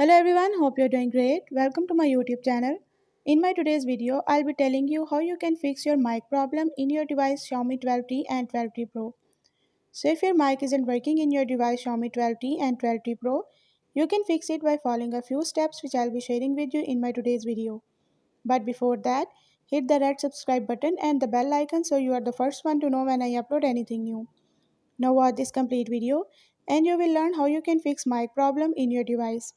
Hello everyone, hope you're doing great. Welcome to my YouTube channel. In my today's video, I'll be telling you how you can fix your mic problem in your device Xiaomi 12T and 12T Pro. So if your mic isn't working in your device Xiaomi 12T and 12T Pro, you can fix it by following a few steps which I'll be sharing with you in my today's video. But before that, hit the red subscribe button and the bell icon so you are the first one to know when I upload anything new. Now watch this complete video and you will learn how you can fix mic problem in your device.